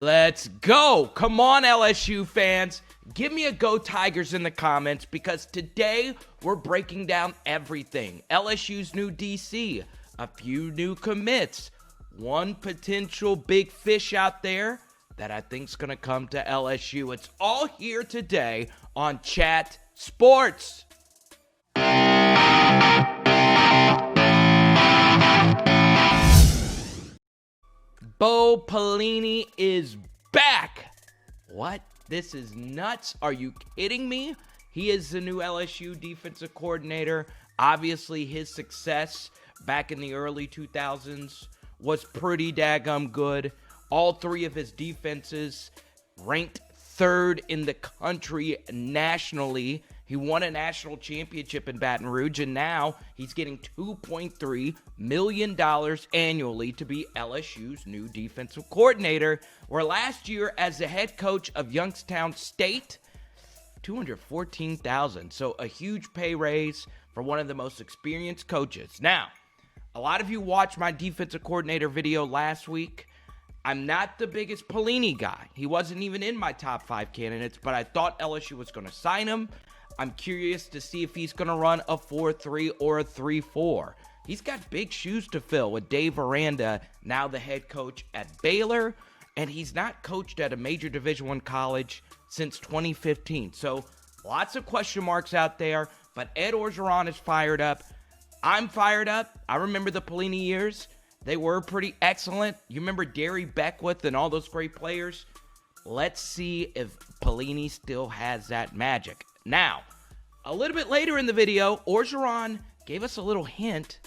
Let's go. Come on, LSU fans. Give me a Go Tigers in the comments because today we're breaking down everything. LSU's new DC, a few new commits, one potential big fish out there that I think's going to come to LSU. It's all here today on Chat Sports. Bo Pelini is back. What? This is nuts. Are you kidding me? He is the new LSU defensive coordinator. Obviously, his success back in the early 2000s was pretty daggum good. All three of his defenses ranked third in the country nationally. He won a national championship in Baton Rouge, and now he's getting $2.3 million annually to be LSU's new defensive coordinator, where last year as the head coach of Youngstown State, $214,000. So a huge pay raise for one of the most experienced coaches. Now, a lot of you watched my defensive coordinator video last week. I'm not the biggest Pelini guy. He wasn't even in my top 5 candidates, but I thought LSU was going to sign him. I'm curious to see if he's going to run a 4-3 or a 3-4. He's got big shoes to fill with Dave Aranda, now the head coach at Baylor, and he's not coached at a major Division I college since 2015. So lots of question marks out there, but Ed Orgeron is fired up. I'm fired up. I remember the Pelini years. They were pretty excellent. You remember Gary Beckwith and all those great players? Let's see if Pelini still has that magic. Now, a little bit later in the video, Orgeron gave us a little hint.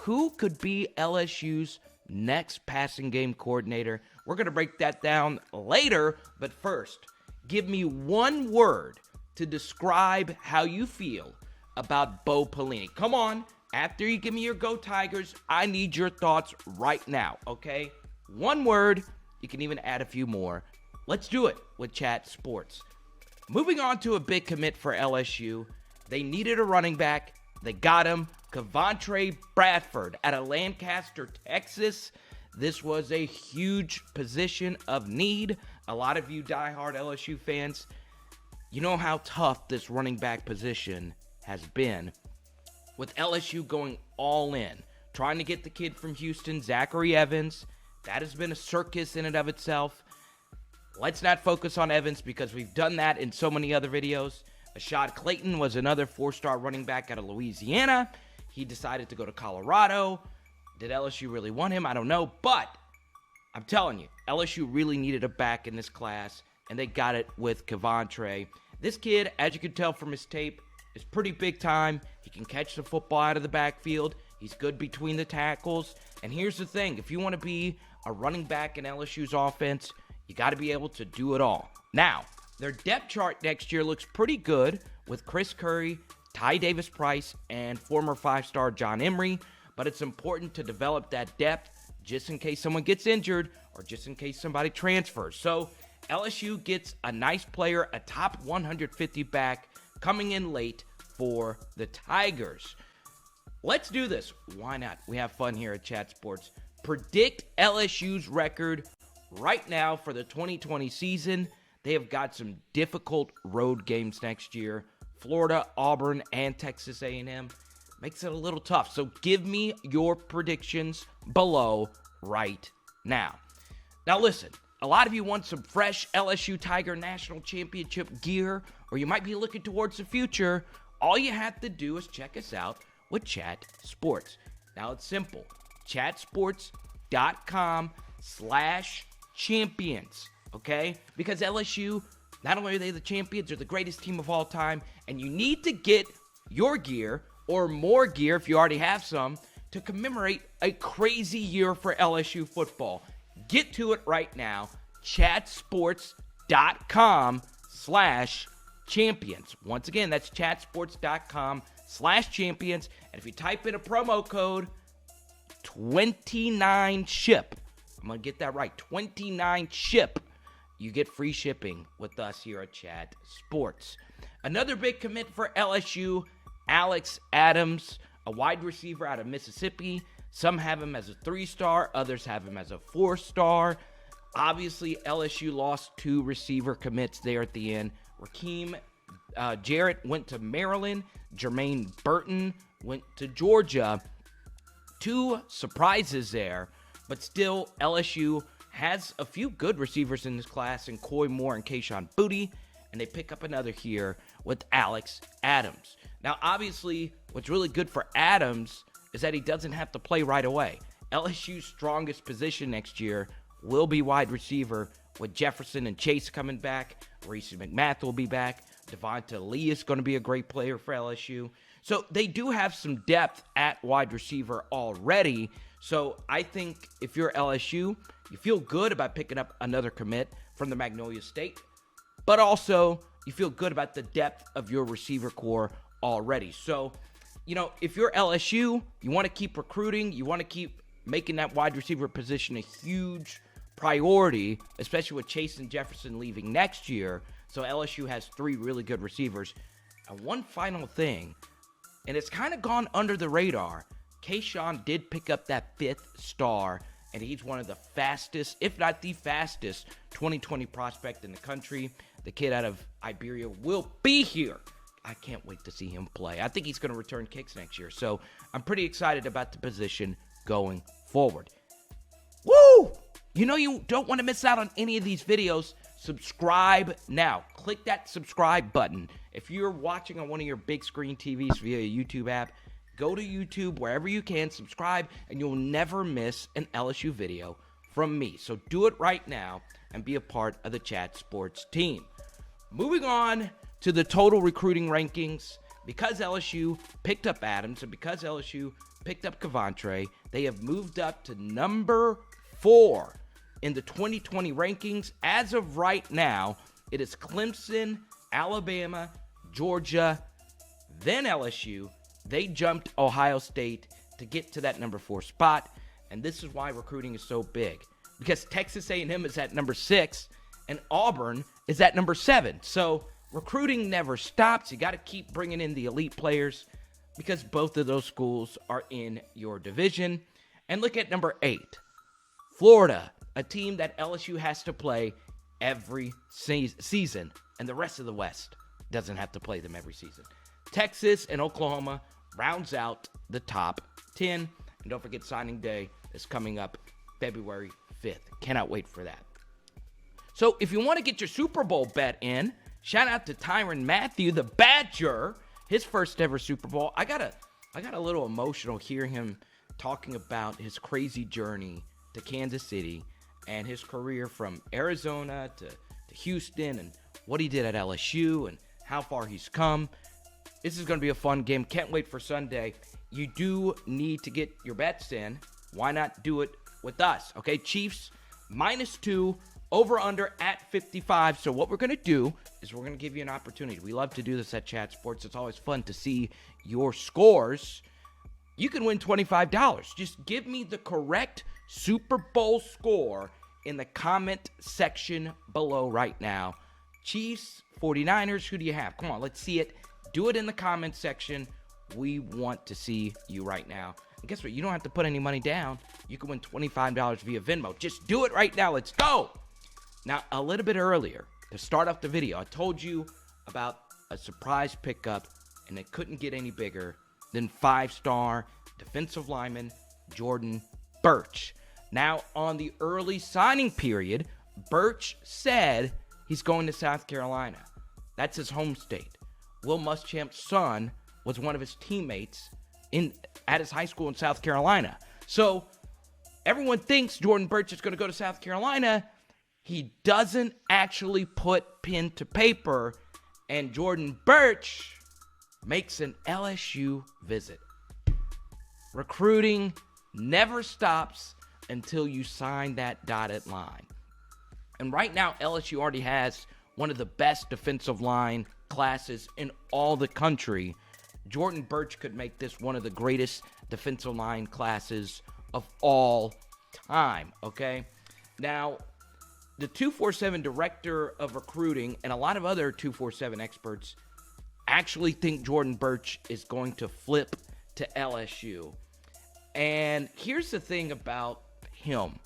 Who could be LSU's next passing game coordinator? We're going to break that down later, but first, give me one word to describe how you feel about Bo Pelini. Come on, after you give me your Go Tigers, I need your thoughts right now, okay? One word, you can even add a few more. Let's do it with Chat Sports. Moving on to a big commit for LSU. They needed a running back. They got him, Kevontre Bradford out of Lancaster, Texas. This was a huge position of need. A lot of you diehard LSU fans, you know how tough this running back position has been. With LSU going all in, trying to get the kid from Houston, Zachary Evans, that has been a circus in and of itself. Let's not focus on Evans because we've done that in so many other videos. Ashad Clayton was another 4-star running back out of Louisiana. He decided to go to Colorado. Did LSU really want him? I don't know. But I'm telling you, LSU really needed a back in this class, and they got it with Kevontre. This kid, as you can tell from his tape, is pretty big time. He can catch the football out of the backfield. He's good between the tackles. And here's the thing. If you want to be a running back in LSU's offense, you got to be able to do it all. Now, their depth chart next year looks pretty good with Chris Curry, Ty Davis-Price, and former 5-star John Emery. But it's important to develop that depth just in case someone gets injured or just in case somebody transfers. So LSU gets a nice player, a top 150 back coming in late for the Tigers. Let's do this. Why not? We have fun here at Chat Sports. Predict LSU's record right now for the 2020 season. They have got some difficult road games next year. Florida, Auburn, and Texas A&M. Makes it a little tough. So give me your predictions below right now. Now listen, a lot of you want some fresh LSU Tiger National Championship gear, or you might be looking towards the future. All you have to do is check us out with Chat Sports. Now it's simple. chatsports.com/champions. Okay? Because LSU, not only are they the champions, they're the greatest team of all time, and you need to get your gear or more gear if you already have some to commemorate a crazy year for LSU football. Get to it right now. chatsports.com/champions. Once again, that's chatsports.com/champions. And if you type in a promo code 29SHIP, I'm going to get that right, 29SHIP, you get free shipping with us here at Chat Sports. Another big commit for LSU, Alex Adams, a wide receiver out of Mississippi. Some have him as a 3-star, others have him as a 4-star. Obviously, LSU lost 2 receiver commits there at the end. Raheem Jarrett went to Maryland. Jermaine Burton went to Georgia. 2 surprises there, but still LSU has a few good receivers in this class in Coy Moore and Kayshon Boutte, and they pick up another here with Alex Adams. Now, obviously, what's really good for Adams is that he doesn't have to play right away. LSU's strongest position next year will be wide receiver with Jefferson and Chase coming back. Reese McMath will be back. Devonta Lee is going to be a great player for LSU. So they do have some depth at wide receiver already. So I think if you're LSU, you feel good about picking up another commit from the Magnolia State, but also you feel good about the depth of your receiver core already. So, if you're LSU, you want to keep recruiting, you want to keep making that wide receiver position a huge priority, especially with Chase and Jefferson leaving next year. So LSU has 3 really good receivers. And one final thing, and it's kind of gone under the radar, Kayshon did pick up that 5th star, and he's one of the fastest, if not the fastest, 2020 prospect in the country. The kid out of Iberia will be here. I can't wait to see him play. I think he's going to return kicks next year. So I'm pretty excited about the position going forward. Woo! You don't want to miss out on any of these videos. Subscribe now. Click that subscribe button. If you're watching on one of your big screen TVs via a YouTube app, go to YouTube wherever you can, subscribe, and you'll never miss an LSU video from me. So do it right now and be a part of the Chat Sports team. Moving on to the total recruiting rankings. Because LSU picked up Adams and because LSU picked up Kevontre, they have moved up to number 4 in the 2020 rankings. As of right now, it is Clemson, Alabama, Georgia, then LSU. They jumped Ohio State to get to that number 4 spot, and this is why recruiting is so big. Because Texas A&M is at number 6, and Auburn is at number 7. So recruiting never stops. You got to keep bringing in the elite players because both of those schools are in your division. And look at number 8, Florida, a team that LSU has to play every season, and the rest of the West doesn't have to play them every season. Texas and Oklahoma rounds out the top 10. And don't forget, signing day is coming up February 5th. Cannot wait for that. So if you want to get your Super Bowl bet in, shout out to Tyrann Mathieu, the Badger, his first ever Super Bowl. I got a little emotional hearing him talking about his crazy journey to Kansas City and his career from Arizona to Houston and what he did at LSU and how far he's come. This is going to be a fun game. Can't wait for Sunday. You do need to get your bets in. Why not do it with us? Okay, Chiefs -2, over under at 55. So what we're going to do is we're going to give you an opportunity. We love to do this at Chat Sports. It's always fun to see your scores. You can win $25. Just give me the correct Super Bowl score in the comment section below right now. Chiefs, 49ers, who do you have? Come on, let's see it. Do it in the comment section. We want to see you right now. And guess what? You don't have to put any money down. You can win $25 via Venmo. Just do it right now. Let's go. Now, a little bit earlier, to start off the video, I told you about a surprise pickup, and it couldn't get any bigger than 5-star defensive lineman Jordan Burch. Now, on the early signing period, Burch said he's going to South Carolina. That's his home state. Will Muschamp's son was one of his teammates at his high school in South Carolina. So everyone thinks Jordan Burch is going to go to South Carolina. He doesn't actually put pen to paper, and Jordan Burch makes an LSU visit. Recruiting never stops until you sign that dotted line. And right now, LSU already has one of the best defensive line classes in all the country. Jordan Burch could make this one of the greatest defensive line classes of all time, okay? Now, the 247 director of recruiting and a lot of other 247 experts actually think Jordan Burch is going to flip to LSU. And here's the thing about him.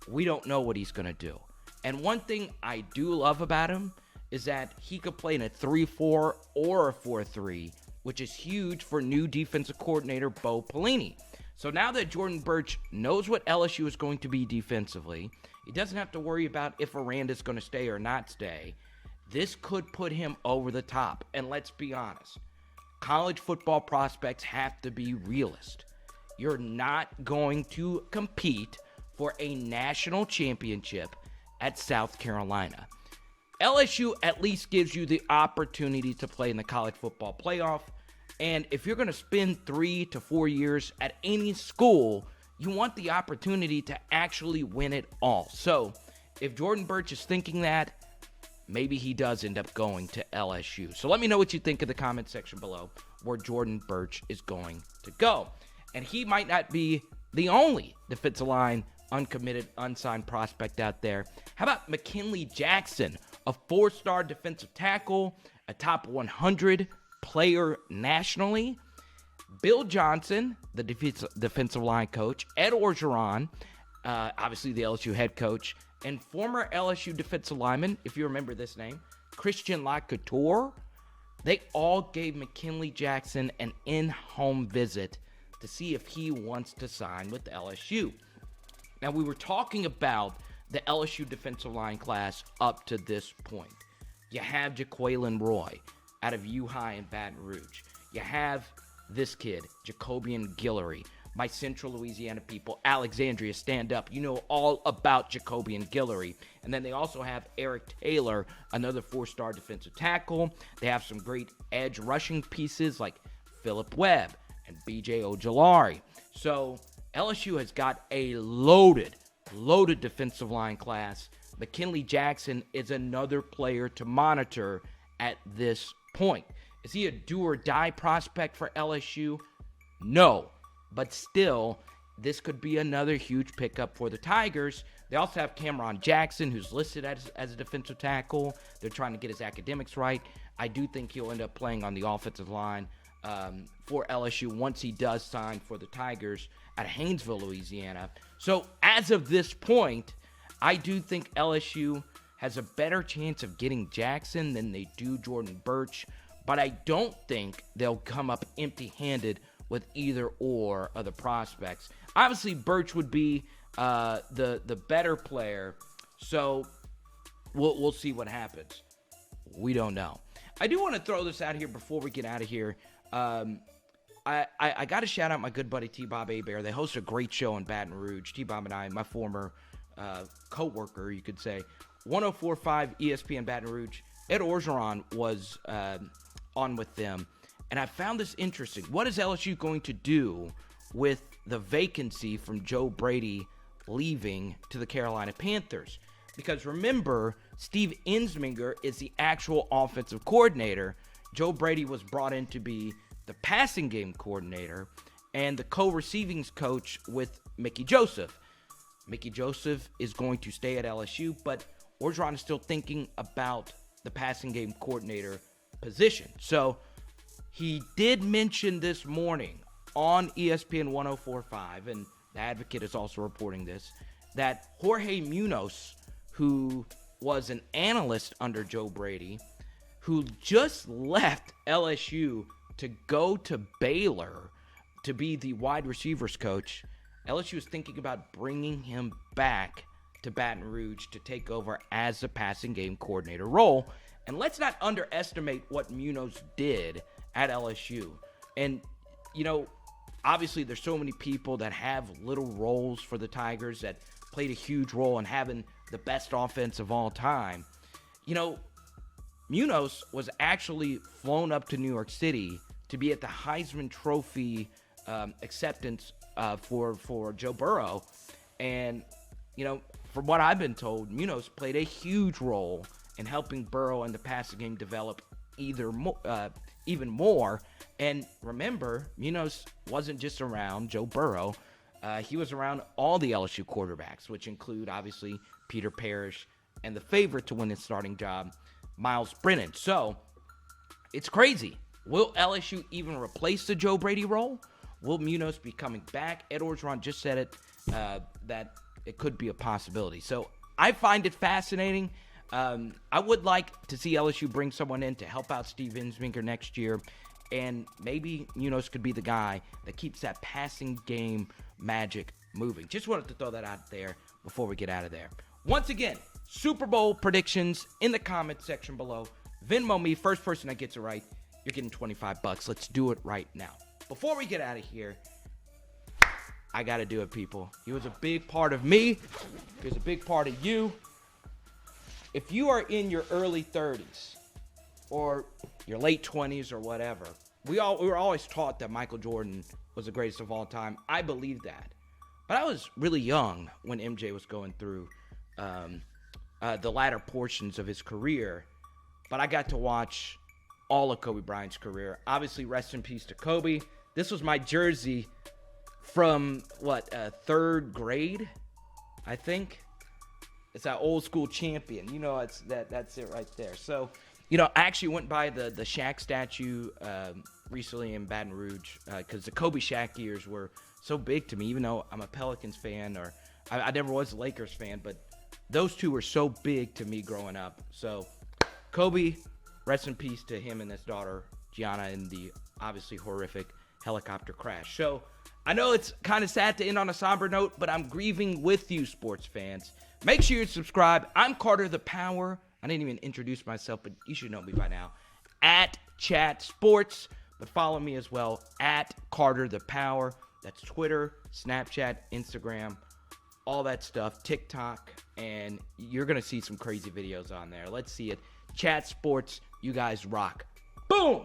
we don't know what he's going to do. And one thing I do love about him is that he could play in a 3-4 or a 4-3, which is huge for new defensive coordinator Bo Pelini. So now that Jordan Burch knows what LSU is going to be defensively, he doesn't have to worry about if Aranda's going to stay or not stay. This could put him over the top. And let's be honest, college football prospects have to be realist. You're not going to compete for a national championship at South Carolina. LSU at least gives you the opportunity to play in the college football playoff. And if you're going to spend 3 to 4 years at any school, you want the opportunity to actually win it all. So if Jordan Burch is thinking that, maybe he does end up going to LSU. So let me know what you think in the comment section below where Jordan Burch is going to go. And he might not be the only defensive line uncommitted, unsigned prospect out there. How about McKinley Jackson, a 4-star defensive tackle, a top 100 player nationally? Bill Johnson, the defensive line coach, Ed Orgeron, obviously the LSU head coach, and former LSU defensive lineman, if you remember this name, Christian LaCouture, they all gave McKinley Jackson an in-home visit to see if he wants to sign with LSU. Now, we were talking about the LSU defensive line class up to this point. You have Jaquelin Roy out of U-High in Baton Rouge. You have this kid, Jacobian Guillory. My Central Louisiana people, Alexandria, stand up. You know all about Jacobian Guillory. And then they also have Eric Taylor, another 4-star defensive tackle. They have some great edge rushing pieces like Phillip Webb and B.J. Ojolari. So LSU has got a loaded defensive line class. McKinley Jackson is another player to monitor at this point. Is he a do-or-die prospect for LSU? No. But still, this could be another huge pickup for the Tigers. They also have Cameron Jackson, who's listed as a defensive tackle. They're trying to get his academics right. I do think he'll end up playing on the offensive line for LSU once he does sign for the Tigers at Haynesville, Louisiana. So as of this point, I do think LSU has a better chance of getting Jackson than they do Jordan Burch. But I don't think they'll come up empty-handed with either or of the prospects. Obviously, Burch would be the better player, so we'll see what happens. We don't know. I do want to throw this out here before we get out of here. I got to shout out my good buddy T-Bob Hebert. They host a great show in Baton Rouge. T-Bob and I, my former co-worker, you could say, 104.5 ESPN Baton Rouge. Ed Orgeron was on with them. And I found this interesting. What is LSU going to do with the vacancy from Joe Brady leaving to the Carolina Panthers? Because remember, Steve Ensminger is the actual offensive coordinator. Joe Brady was brought in to be the passing game coordinator and the co-receivings coach with Mickey Joseph. Mickey Joseph is going to stay at LSU, but Orgeron is still thinking about the passing game coordinator position. So he did mention this morning on ESPN 104.5, and the Advocate is also reporting this, that Jorge Munoz, who was an analyst under Joe Brady, who just left LSU to go to Baylor to be the wide receivers coach, LSU is thinking about bringing him back to Baton Rouge to take over as the passing game coordinator role. And let's not underestimate what Munoz did at LSU. And, you know, obviously there's so many people that have little roles for the Tigers that played a huge role in having the best offense of all time. You know, Munoz was actually flown up to New York City to be at the Heisman Trophy acceptance for Joe Burrow. And, you know, from what I've been told, Munoz played a huge role in helping Burrow and the passing game develop even more. And remember, Munoz wasn't just around Joe Burrow. He was around all the LSU quarterbacks, which include, obviously, Peter Parrish and the favorite to win his starting job, Miles Brennan. So, it's crazy. Will LSU even replace the Joe Brady role? Will Munoz be coming back? Ed Orgeron just said it, that it could be a possibility. So I find it fascinating. I would like to see LSU bring someone in to help out Steve Insminger next year. And maybe Munoz could be the guy that keeps that passing game magic moving. Just wanted to throw that out there before we get out of there. Once again, Super Bowl predictions in the comments section below. Venmo me, first person that gets it right, you're getting $25. Let's do it right now. Before we get out of here, I got to do it, people. He was a big part of me. He was a big part of you. If you are in your early 30s or your late 20s or whatever, we were always taught that Michael Jordan was the greatest of all time. I believe that. But I was really young when MJ was going through the latter portions of his career. But I got to watch all of Kobe Bryant's career. Obviously, rest in peace to Kobe. This was my jersey from, third grade, I think. It's that old school champion. You know, that's it right there. So, I actually went by the Shaq statue recently in Baton Rouge because the Kobe Shaq years were so big to me, even though I'm a Pelicans fan, or I never was a Lakers fan, but those two were so big to me growing up. So, Kobe, rest in peace to him and his daughter, Gianna, in the obviously horrific helicopter crash. So, I know it's kind of sad to end on a somber note, but I'm grieving with you, sports fans. Make sure you subscribe. I'm Carter the Power. I didn't even introduce myself, but you should know me by now. At Chat Sports. But follow me as well. At Carter the Power. That's Twitter, Snapchat, Instagram, all that stuff. TikTok. And you're going to see some crazy videos on there. Let's see it. Chat Sports. You guys rock. Boom!